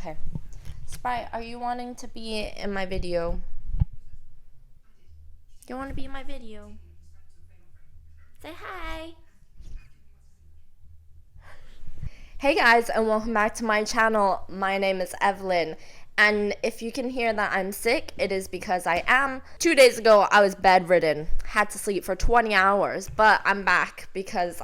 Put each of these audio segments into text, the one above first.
Okay. Sprite, are you wanting to be in my video? You want to be in my video? Say hi. Hey guys, and welcome back to my channel. My name is Evelyn, and if you can hear that I'm sick, it is because I am. 2 days ago, I was bedridden, had to sleep for 20 hours, but I'm back because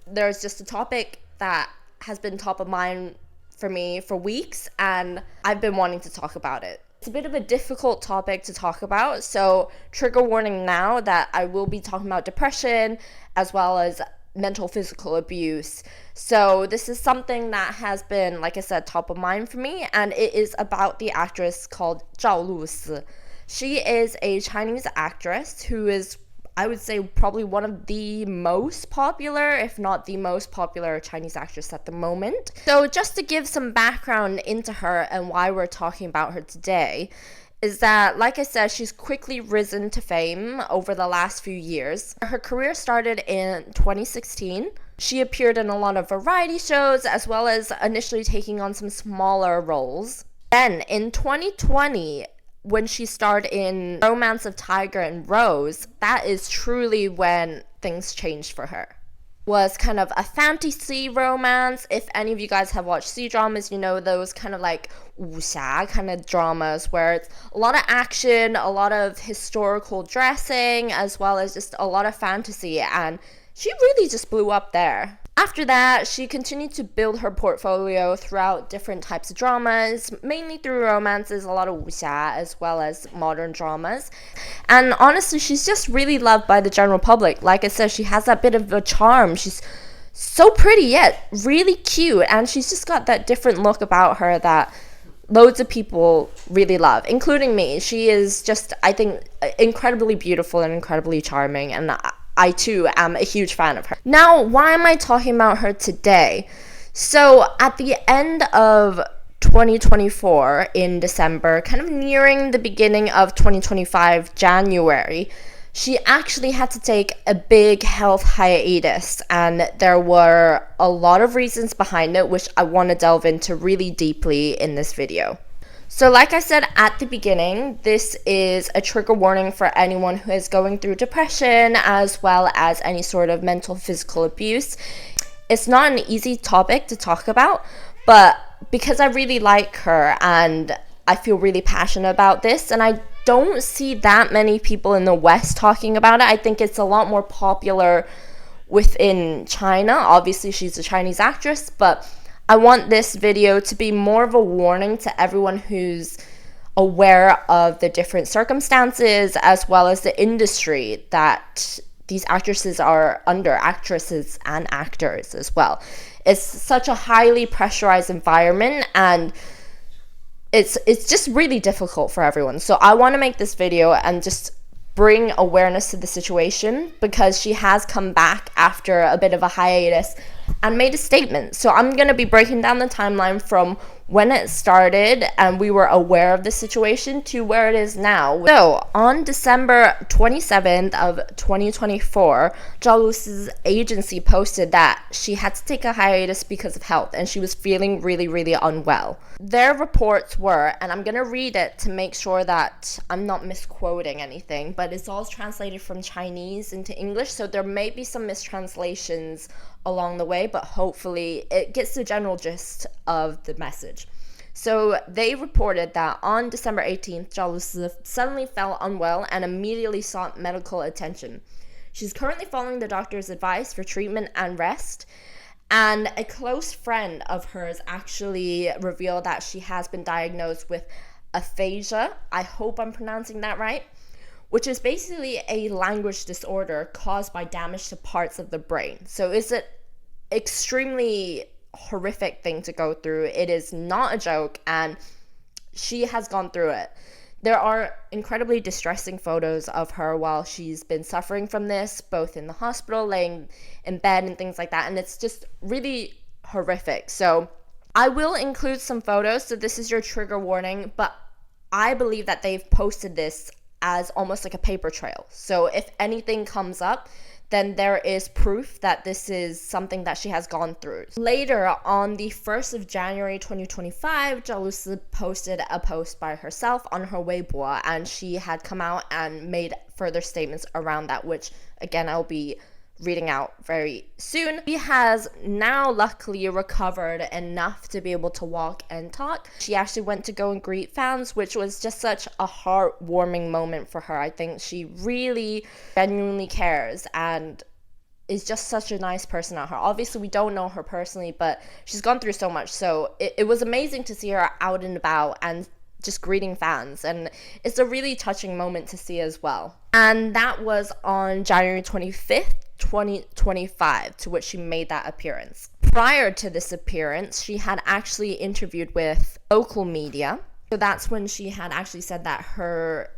there's just a topic that has been top of mind for me for weeks, and I've been wanting to talk about it. It's a bit of a difficult topic to talk about, so trigger warning now that I will be talking about depression as well as mental physical abuse. So this is something that has been, like I said, top of mind for me, and it is about the actress called Zhao Lusi. She is a Chinese actress who is, I would say, probably one of the most popular, if not the most popular Chinese actress at the moment. So just to give some background into her and why we're talking about her today, is that, like I said, she's quickly risen to fame over the last few years. Her career started in 2016. She appeared in a lot of variety shows, as well as initially taking on some smaller roles. Then, in 2020, when she starred in Romance of Tiger and Rose, that is truly when things changed for her. Was kind of a fantasy romance. If any of you guys have watched C-dramas, you know those kind of like wuxia kind of dramas where it's a lot of action, a lot of historical dressing, as well as just a lot of fantasy, and she really just blew up there. After that, she continued to build her portfolio throughout different types of dramas, mainly through romances, a lot of wuxia, as well as modern dramas. And honestly, she's just really loved by the general public. Like I said, she has that bit of a charm. She's so pretty yet really cute, and she's just got that different look about her that loads of people really love, including me. She is just, I think, incredibly beautiful and incredibly charming, and I too am a huge fan of her. Now, why am I talking about her today? So at the end of 2024 in December, kind of nearing the beginning of 2025 January, she actually had to take a big health hiatus, and there were a lot of reasons behind it, which I want to delve into really deeply in this video. So like I said at the beginning, this is a trigger warning for anyone who is going through depression as well as any sort of mental physical abuse. It's not an easy topic to talk about, but because I really like her and I feel really passionate about this, and I don't see that many people in the West talking about it. I think it's a lot more popular within China. Obviously, she's a Chinese actress, but I want this video to be more of a warning to everyone who's aware of the different circumstances as well as the industry that these actresses are under, actresses and actors as well. It's such a highly pressurized environment, and it's just really difficult for everyone. So I want to make this video and just bring awareness to the situation, because she has come back after a bit of a hiatus and made a statement. So I'm going to be breaking down the timeline from when it started and we were aware of the situation to where it is now. So on December 27th of 2024, Zhao Lusi's agency posted that she had to take a hiatus because of health and she was feeling really, really unwell. Their reports were, and I'm going to read it to make sure that I'm not misquoting anything, but it's all translated from Chinese into English, so there may be some mistranslations along the way, but hopefully it gets the general gist of the message. So they reported that on December 18th, Zhao Lusi suddenly fell unwell and immediately sought medical attention. She's currently following the doctor's advice for treatment and rest, and a close friend of hers actually revealed that she has been diagnosed with aphasia. I hope I'm pronouncing that right, which is basically a language disorder caused by damage to parts of the brain. So it's an extremely horrific thing to go through. It is not a joke, and she has gone through it. There are incredibly distressing photos of her while she's been suffering from this, both in the hospital, laying in bed and things like that, and it's just really horrific. So I will include some photos, so this is your trigger warning, but I believe that they've posted this as almost like a paper trail. So if anything comes up, then there is proof that this is something that she has gone through. Later, on the 1st of January 2025, Zhao Lusi posted a post by herself on her Weibo, and she had come out and made further statements around that, which again I'll be reading out very soon. She has now luckily recovered enough to be able to walk and talk. She actually went to go and greet fans, which was just such a heartwarming moment for her. I think she really genuinely cares and is just such a nice person at heart. Obviously, we don't know her personally, but she's gone through so much. So it was amazing to see her out and about and just greeting fans, and it's a really touching moment to see as well. And that was on January 25th, 2025, to which she made that appearance. Prior to this appearance, she had actually interviewed with local media. So that's when she had actually said that her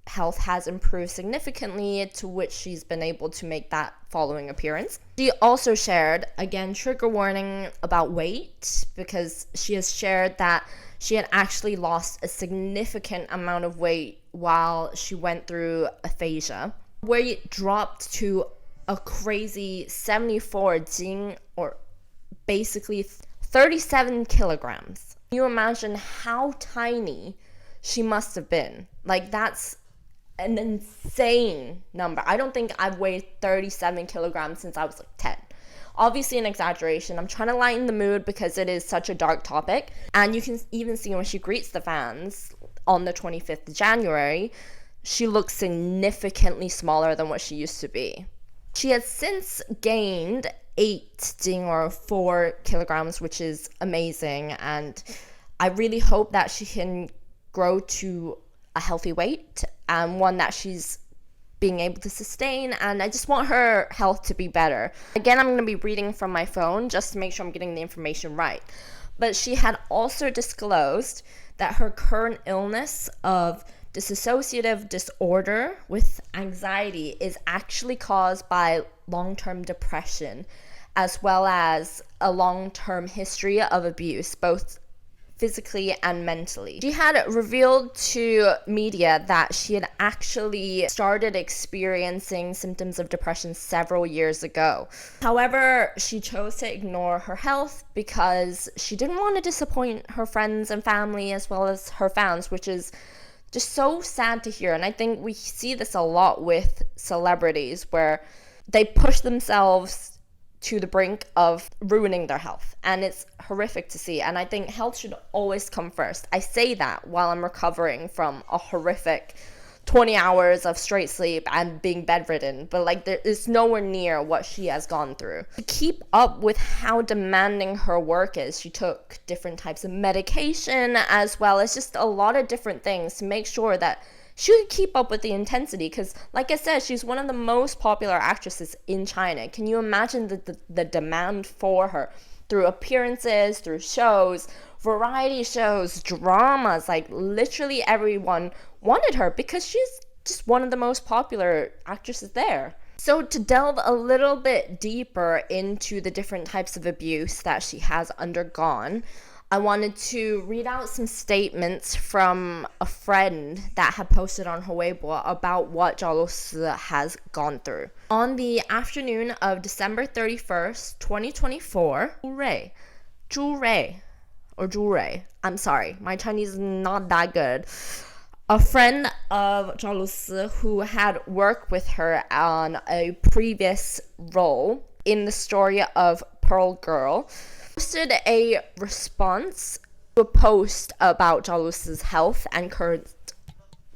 health has improved significantly, to which she's been able to make that following appearance. She also shared, again, trigger warning about weight, because she has shared that she had actually lost a significant amount of weight while she went through aphasia. Weight dropped to a crazy 74 jing, or basically 37 kilograms. Can you imagine how tiny she must have been? Like, that's an insane number. I don't think I've weighed 37 kilograms since I was like 10. Obviously an exaggeration. I'm trying to lighten the mood because it is such a dark topic. And you can even see when she greets the fans on the 25th of January, she looks significantly smaller than what she used to be. She has since gained 8 jing, or 4 kilograms, which is amazing. And I really hope that she can grow to a healthy weight and one that she's being able to sustain, and I just want her health to be better. Again, I'm going to be reading from my phone just to make sure I'm getting the information right. But she had also disclosed that her current illness of dissociative disorder with anxiety is actually caused by long-term depression, as well as a long-term history of abuse, both physically and mentally. She had revealed to media that she had actually started experiencing symptoms of depression several years ago. However, she chose to ignore her health because she didn't want to disappoint her friends and family as well as her fans, which is just so sad to hear. And I think we see this a lot with celebrities where they push themselves to the brink of ruining their health, and it's horrific to see. And I think health should always come first. I say that while I'm recovering from a horrific 20 hours of straight sleep and being bedridden, but like there is nowhere near what she has gone through. To keep up with how demanding her work is, she took different types of medication as well as just a lot of different things to make sure that she could keep up with the intensity, because like I said, she's one of the most popular actresses in China. Can you imagine the demand for her through appearances, through shows, variety shows, dramas? Like literally everyone wanted her because she's just one of the most popular actresses there. So to delve a little bit deeper into the different types of abuse that she has undergone, I wanted to read out some statements from a friend that had posted on her Weibo about what Zhao Lusi has gone through. On the afternoon of December 31st, 2024, Zhu Rui, I'm sorry, my Chinese is not that good. A friend of Zhao Lusi who had worked with her on a previous role in the story of Pearl Girl posted a response to a post about Zhao Lusi's health and current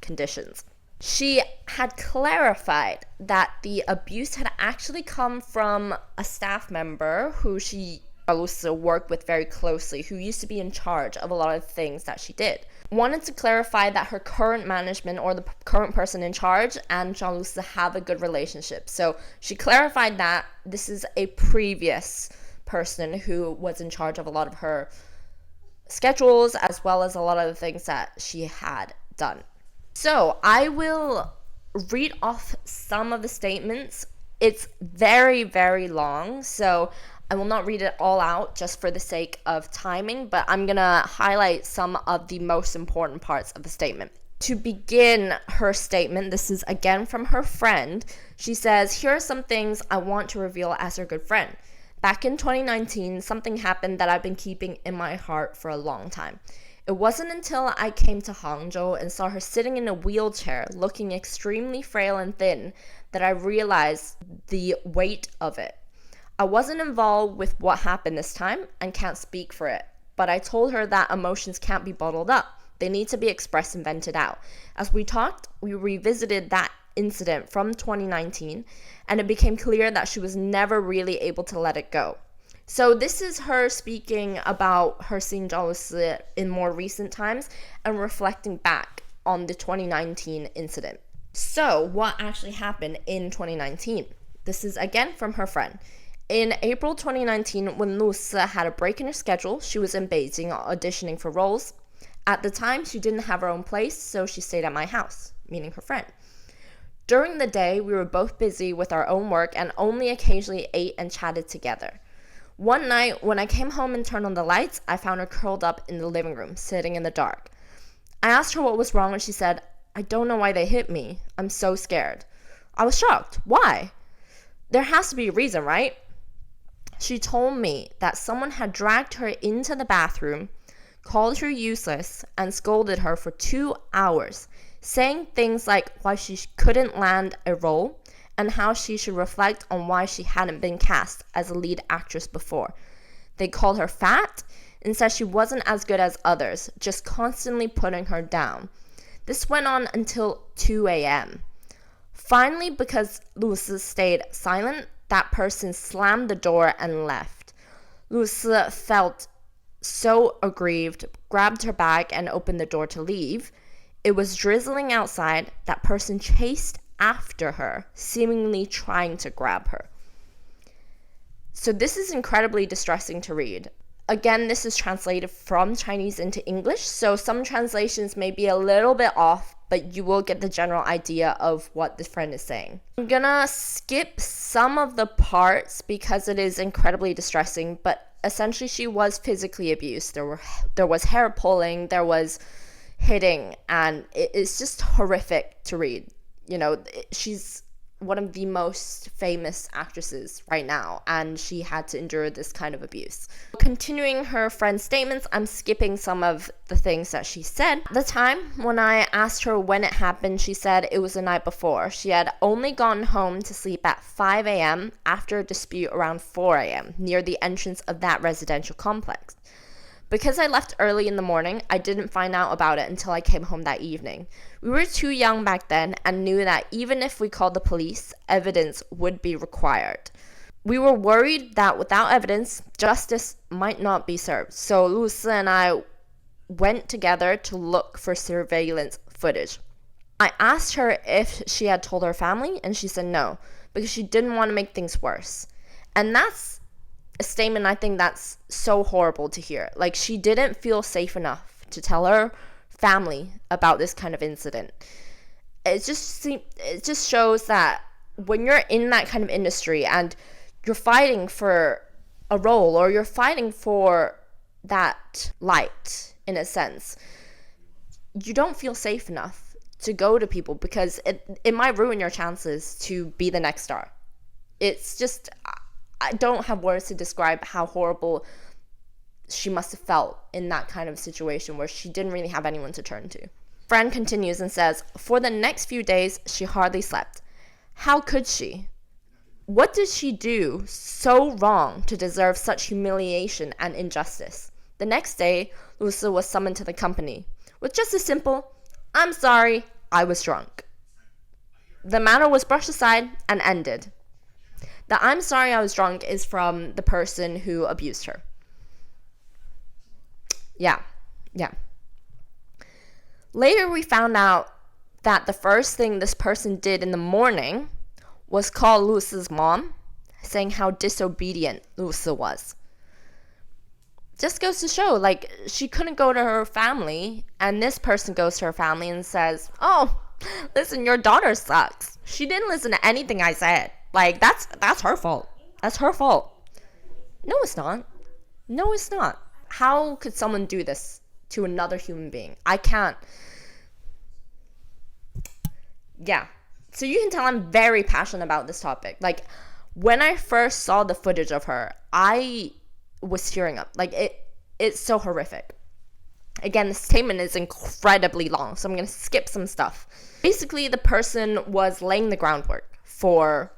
conditions. She had clarified that the abuse had actually come from a staff member who Zhao Lusi worked with very closely, who used to be in charge of a lot of things that she did. Wanted to clarify that her current management, or the current person in charge, and Zhao Lusi have a good relationship. So she clarified that this is a previous person who was in charge of a lot of her schedules as well as a lot of the things that she had done. So I will read off some of the statements. It's very, very long, so I will not read it all out just for the sake of timing, but I'm gonna highlight some of the most important parts of the statement. To begin her statement, this is again from her friend. She says, "Here are some things I want to reveal as her good friend. Back in 2019, something happened that I've been keeping in my heart for a long time. It wasn't until I came to Hangzhou and saw her sitting in a wheelchair, looking extremely frail and thin, that I realized the weight of it. I wasn't involved with what happened this time and can't speak for it, but I told her that emotions can't be bottled up. They need to be expressed and vented out. As we talked, we revisited that incident from 2019, and it became clear that she was never really able to let it go." So this is her speaking about her seeing Zhao Lusi in more recent times and reflecting back on the 2019 incident. So what actually happened in 2019? This is again from her friend. In April 2019, when Lusi had a break in her schedule, she was in Beijing auditioning for roles. At the time, she didn't have her own place, so she stayed at my house, meaning her friend. During the day, we were both busy with our own work and only occasionally ate and chatted together. One night, when I came home and turned on the lights, I found her curled up in the living room, sitting in the dark. I asked her what was wrong, and she said, "I don't know why they hit me. I'm so scared." I was shocked. Why? There has to be a reason, right? She told me that someone had dragged her into the bathroom, called her useless, and scolded her for 2 hours, saying things like why she couldn't land a role and how she should reflect on why she hadn't been cast as a lead actress before. They called her fat and said she wasn't as good as others, just constantly putting her down. This went on until 2 a.m. Finally, because Lusi stayed silent, that person slammed the door and left. Lusi felt so aggrieved, grabbed her bag and opened the door to leave. It was drizzling outside. That person chased after her, seemingly trying to grab her. So this is incredibly distressing to read. Again, this is translated from Chinese into English, so some translations may be a little bit off, but you will get the general idea of what the friend is saying. I'm gonna skip some of the parts because it is incredibly distressing, but essentially she was physically abused. There was hair pulling, there was hitting, and it's just horrific to read. You know, she's one of the most famous actresses right now, and she had to endure this kind of abuse. Continuing her friend's statements, I'm skipping some of the things that she said. At the time, when I asked her when it happened, she said it was the night before. She had only gone home to sleep at 5 a.m. after a dispute around 4 a.m. near the entrance of that residential complex. Because I left early in the morning, I didn't find out about it until I came home that evening. We were too young back then and knew that even if we called the police, evidence would be required. We were worried that without evidence, justice might not be served. So Lusi and I went together to look for surveillance footage. I asked her if she had told her family, and she said no, because she didn't want to make things worse. And that's a statement I think that's so horrible to hear. Like, she didn't feel safe enough to tell her family about this kind of incident. It just shows that when you're in that kind of industry and you're fighting for a role or you're fighting for that light, in a sense, you don't feel safe enough to go to people because it might ruin your chances to be the next star. It's just, I don't have words to describe how horrible she must have felt in that kind of situation where she didn't really have anyone to turn to. Friend continues and says, "For the next few days, she hardly slept. How could she? What did she do so wrong to deserve such humiliation and injustice?" The next day, Lusi was summoned to the company with just a simple, "I'm sorry, I was drunk." The matter was brushed aside and ended. The "I'm sorry I was drunk" is from the person who abused her. Yeah. Later we found out that the first thing this person did in the morning was call Lusi's mom, saying how disobedient Lusi was. Just goes to show, like, she couldn't go to her family, and this person goes to her family and says, "Oh, listen, your daughter sucks. She didn't listen to anything I said. Like, that's her fault. That's her fault." No, it's not. No, it's not. How could someone do this to another human being? I can't. Yeah. So you can tell I'm very passionate about this topic. Like, when I first saw the footage of her, I was tearing up. Like, it's so horrific. Again, the statement is incredibly long, so I'm going to skip some stuff. Basically, the person was laying the groundwork for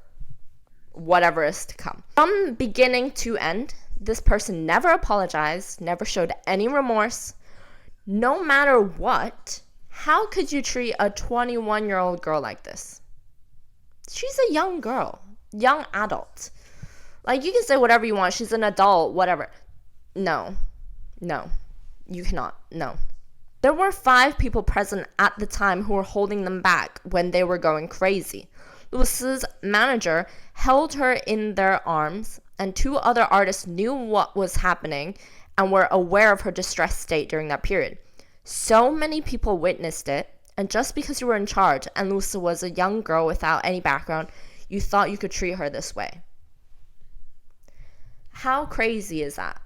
whatever is to come. From beginning to end, this person never apologized, never showed any remorse. No matter what, how could you treat a 21-year-old girl like this? She's a young girl, young adult. Like, you can say whatever you want. She's an adult, whatever. No, you cannot. No. There were 5 people present at the time who were holding them back when they were going crazy. Lusi's manager held her in their arms, and 2 other artists knew what was happening and were aware of her distressed state during that period. So many people witnessed it, and just because you were in charge and Lusi was a young girl without any background, you thought you could treat her this way. How crazy is that?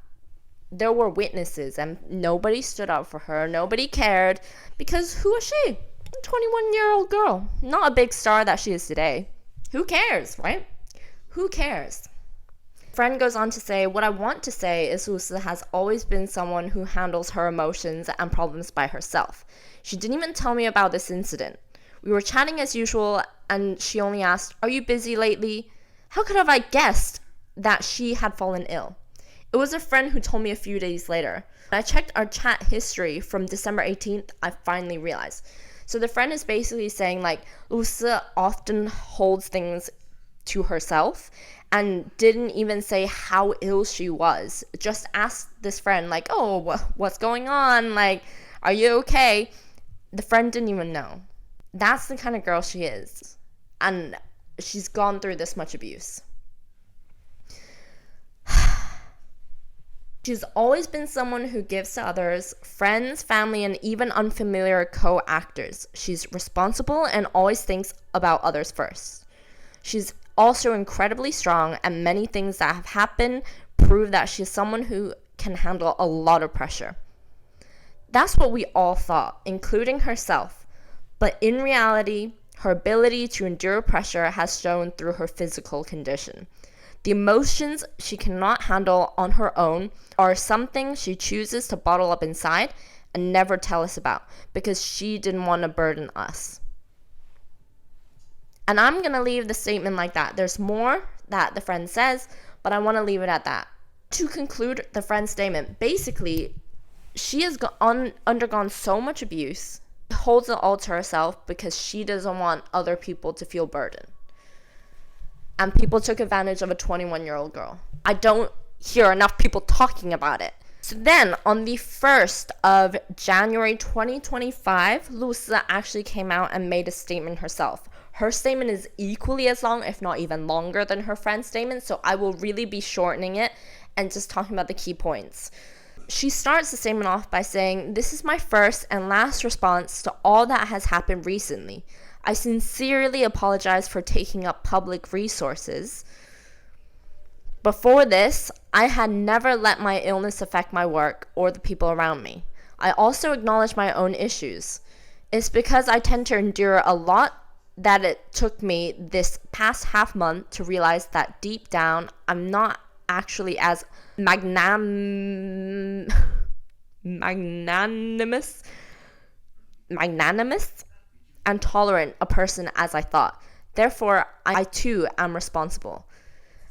There were witnesses and nobody stood up for her. Nobody cared because who was she? A 21-year-old girl. Not a big star that she is today. Who cares, right? Who cares? Friend goes on to say, what I want to say is Lusi has always been someone who handles her emotions and problems by herself. She didn't even tell me about this incident. We were chatting as usual and she only asked, are you busy lately? How could have I guessed that she had fallen ill? It was a friend who told me a few days later. When I checked our chat history from December 18th, I finally realized. So the friend is basically saying, like, Lusi often holds things to herself and didn't even say how ill she was. Just asked this friend, like, oh, what's going on? Like, are you okay? The friend didn't even know. That's the kind of girl she is. And she's gone through this much abuse. She's always been someone who gives to others, friends, family, and even unfamiliar co-actors. She's responsible and always thinks about others first. She's also incredibly strong, and many things that have happened prove that she's someone who can handle a lot of pressure. That's what we all thought, including herself. But in reality, her ability to endure pressure has shown through her physical condition. The emotions she cannot handle on her own are something she chooses to bottle up inside and never tell us about because she didn't want to burden us. And I'm going to leave the statement like that. There's more that the friend says, but I want to leave it at that. To conclude the friend's statement, basically, she has undergone so much abuse, holds it all to herself because she doesn't want other people to feel burdened. And people took advantage of a 21-year-old girl. I don't hear enough people talking about it. So then, on the 1st of January 2025, Lusi actually came out and made a statement herself. Her statement is equally as long, if not even longer, than her friend's statement, so I will really be shortening it and just talking about the key points. She starts the statement off by saying, "This is my first and last response to all that has happened recently. I sincerely apologize for taking up public resources. Before this, I had never let my illness affect my work or the people around me. I also acknowledge my own issues. It's because I tend to endure a lot that it took me this past half month to realize that deep down, I'm not actually as magnanimous and tolerant a person as I thought. Therefore, I too am responsible."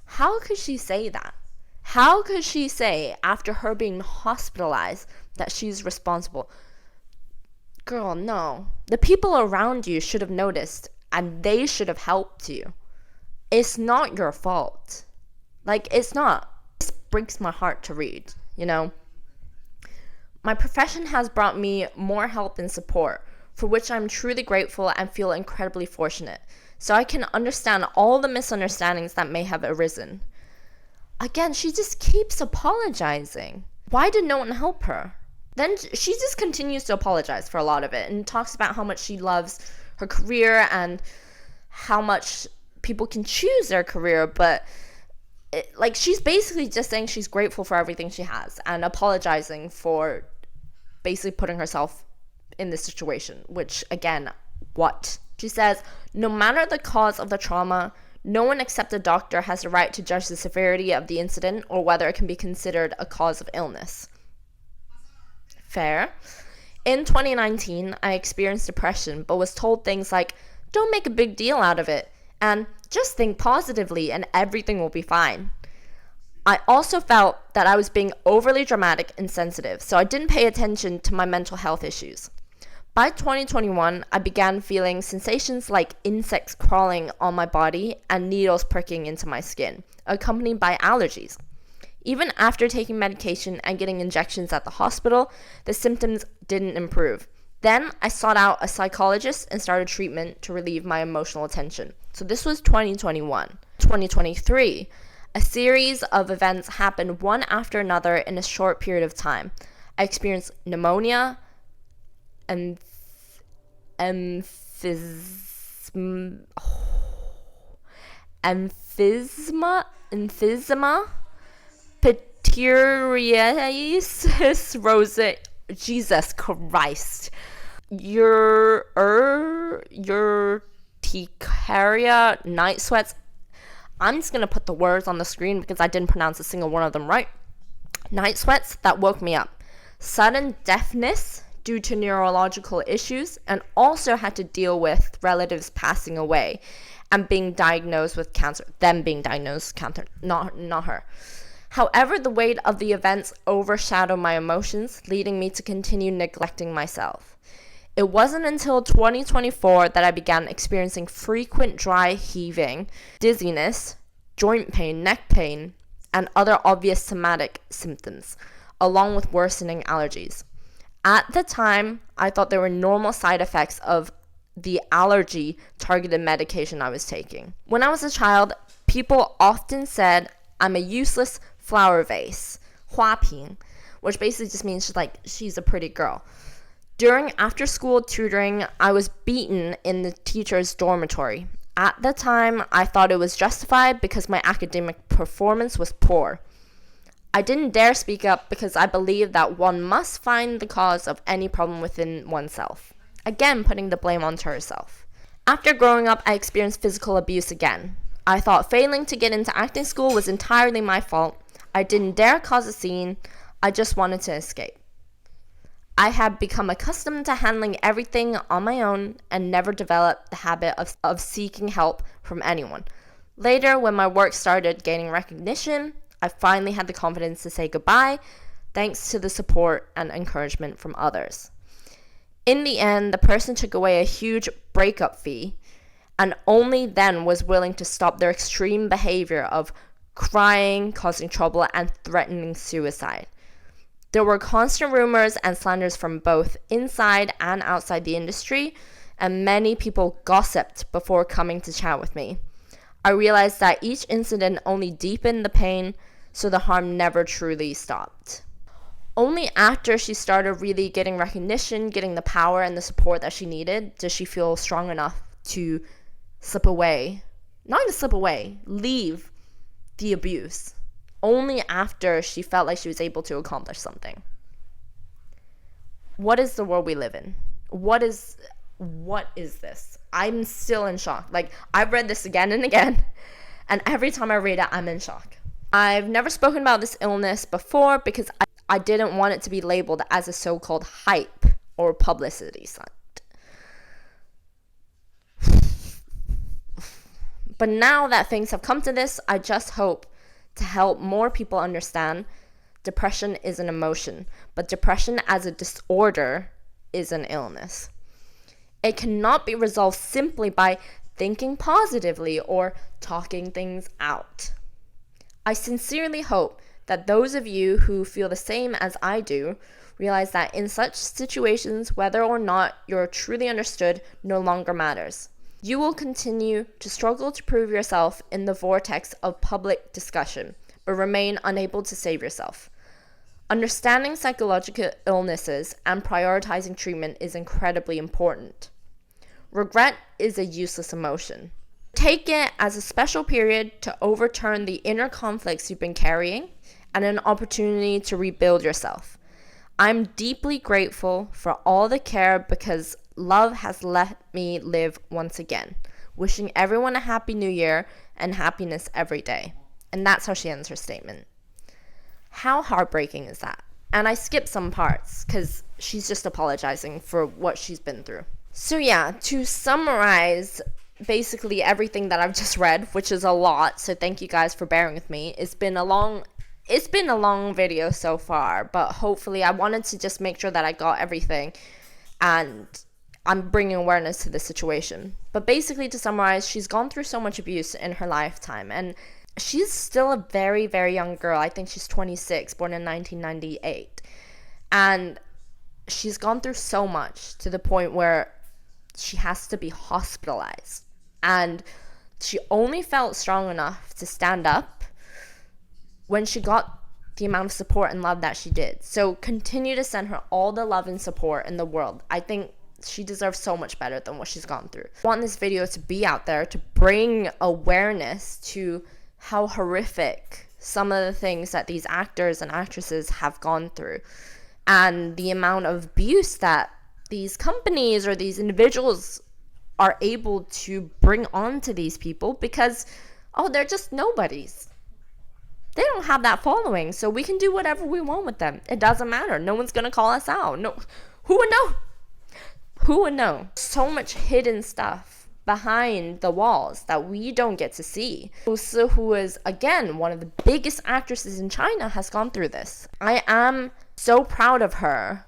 How could she say that? How could she say, after her being hospitalized, that she's responsible? Girl, no. The people around you should have noticed, and they should have helped you. It's not your fault. Like, it's not. This breaks my heart to read, you know? My profession has brought me more help and support, for which I'm truly grateful and feel incredibly fortunate, so I can understand all the misunderstandings that may have arisen. Again, she just keeps apologizing. Why did no one help her? Then she just continues to apologize for a lot of it and talks about how much she loves her career and how much people can choose their career, but she's basically just saying she's grateful for everything she has and apologizing for basically putting herself in this situation, which, again, what? She says, no matter the cause of the trauma, no one except a doctor has the right to judge the severity of the incident or whether it can be considered a cause of illness. Fair. In 2019, I experienced depression, but was told things like, don't make a big deal out of it, and just think positively and everything will be fine. I also felt that I was being overly dramatic and sensitive, so I didn't pay attention to my mental health issues. By 2021, I began feeling sensations like insects crawling on my body and needles pricking into my skin, accompanied by allergies. Even after taking medication and getting injections at the hospital, the symptoms didn't improve. Then I sought out a psychologist and started treatment to relieve my emotional tension. So this was 2021. 2023, a series of events happened one after another in a short period of time. I experienced pneumonia, emphysema, pityriasis rosacea, Jesus Christ, urticaria, night sweats. I'm just going to put the words on the screen because I didn't pronounce a single one of them right. Night sweats that woke me up. Sudden deafness due to neurological issues, and also had to deal with relatives passing away and being diagnosed with cancer. Them being diagnosed with cancer, not her. However, the weight of the events overshadowed my emotions, leading me to continue neglecting myself. It wasn't until 2024 that I began experiencing frequent dry heaving, dizziness, joint pain, neck pain, and other obvious somatic symptoms, along with worsening allergies. At the time, I thought there were normal side effects of the allergy-targeted medication I was taking. When I was a child, people often said I'm a useless flower vase, 花瓶, which basically just means she's a pretty girl. During after-school tutoring, I was beaten in the teacher's dormitory. At the time, I thought it was justified because my academic performance was poor. I didn't dare speak up because I believed that one must find the cause of any problem within oneself. Again, putting the blame onto herself. After growing up, I experienced physical abuse again. I thought failing to get into acting school was entirely my fault. I didn't dare cause a scene. I just wanted to escape. I had become accustomed to handling everything on my own and never developed the habit of seeking help from anyone. Later, when my work started gaining recognition, I finally had the confidence to say goodbye, thanks to the support and encouragement from others. In the end, the person took away a huge breakup fee and only then was willing to stop their extreme behavior of crying, causing trouble, and threatening suicide. There were constant rumors and slanders from both inside and outside the industry, and many people gossiped before coming to chat with me. I realized that each incident only deepened the pain, so the harm never truly stopped. Only after she started really getting recognition, getting the power and the support that she needed, did she feel strong enough to leave the abuse. Only after she felt like she was able to accomplish something. What is the world we live in? What is this? I'm still in shock. I've read this again and again, and every time I read it, I'm in shock. I've never spoken about this illness before because I didn't want it to be labeled as a so-called hype or publicity stunt. But now that things have come to this, I just hope to help more people understand depression is an emotion, but depression as a disorder is an illness. It cannot be resolved simply by thinking positively or talking things out. I sincerely hope that those of you who feel the same as I do realize that in such situations, whether or not you're truly understood no longer matters. You will continue to struggle to prove yourself in the vortex of public discussion, but remain unable to save yourself. Understanding psychological illnesses and prioritizing treatment is incredibly important. Regret is a useless emotion. Take it as a special period to overturn the inner conflicts you've been carrying and an opportunity to rebuild yourself. I'm deeply grateful for all the care because love has let me live once again. Wishing everyone a happy new year and happiness every day. And that's how she ends her statement. How heartbreaking is that? And I skipped some parts because she's just apologizing for what she's been through. So yeah, to summarize basically everything that I've just read, which is a lot, so thank you guys for bearing with me. It's been a long video so far, but hopefully I wanted to just make sure that I got everything and I'm bringing awareness to the situation. But basically, to summarize, she's gone through so much abuse in her lifetime, and she's still a very, very young girl. I think she's 26, born in 1998. And she's gone through so much to the point where she has to be hospitalized. And she only felt strong enough to stand up when she got the amount of support and love that she did. So continue to send her all the love and support in the world. I think she deserves so much better than what she's gone through. I want this video to be out there to bring awareness to how horrific some of the things that these actors and actresses have gone through, and the amount of abuse that these companies or these individuals are able to bring on to these people because, oh, they're just nobodies. They don't have that following, so we can do whatever we want with them. It doesn't matter. No one's gonna call us out. No, who would know? Who would know? So much hidden stuff behind the walls that we don't get to see. Lusi, who is, again, one of the biggest actresses in China, has gone through this. I am so proud of her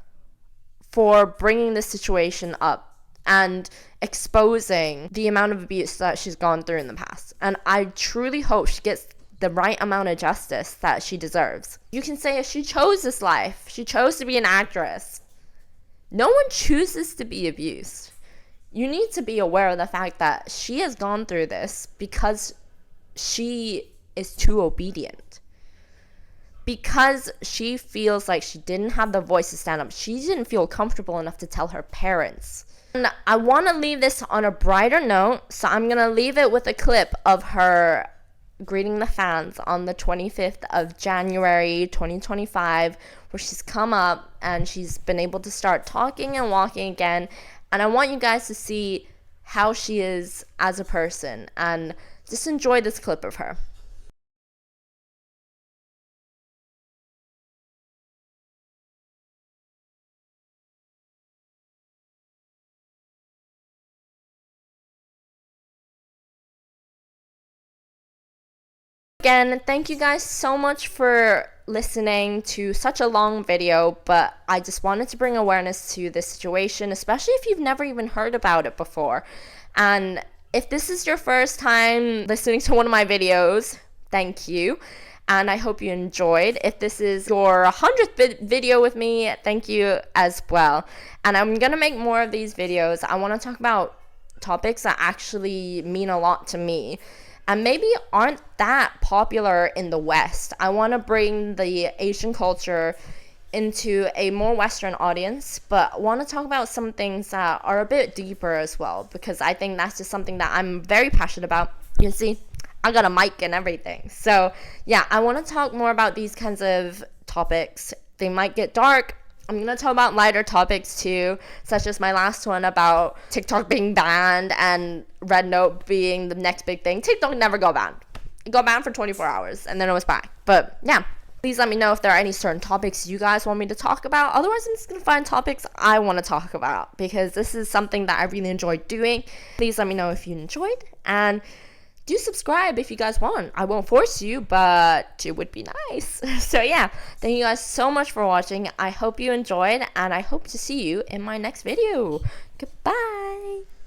for bringing this situation up and exposing the amount of abuse that she's gone through in the past. And I truly hope she gets the right amount of justice that she deserves. You can say if she chose this life, she chose to be an actress. No one chooses to be abused. You need to be aware of the fact that she has gone through this because she is too obedient. Because she feels like she didn't have the voice to stand up. She didn't feel comfortable enough to tell her parents. And I want to leave this on a brighter note, so I'm going to leave it with a clip of her greeting the fans on the 25th of January 2025, where she's come up and she's been able to start talking and walking again. And I want you guys to see how she is as a person, and just enjoy this clip of her. Again, thank you guys so much for listening to such a long video, but I just wanted to bring awareness to this situation, especially if you've never even heard about it before. And if this is your first time listening to one of my videos, thank you. And I hope you enjoyed. If this is your 100th video with me, thank you as well. And I'm going to make more of these videos. I want to talk about topics that actually mean a lot to me and maybe aren't that popular in the West. I want to bring the Asian culture into a more Western audience, but want to talk about some things that are a bit deeper as well, because I think that's just something that I'm very passionate about. You see, I got a mic and everything. So yeah, I want to talk more about these kinds of topics. They might get dark. I'm going to talk about lighter topics too, such as my last one about TikTok being banned and Red Note being the next big thing. TikTok never got banned. It got banned for 24 hours and then it was back. But yeah, please let me know if there are any certain topics you guys want me to talk about. Otherwise, I'm just going to find topics I want to talk about, because this is something that I really enjoyed doing. Please let me know if you enjoyed, and do subscribe if you guys want. I won't force you, but it would be nice. So yeah, thank you guys so much for watching. I hope you enjoyed, and I hope to see you in my next video. Goodbye.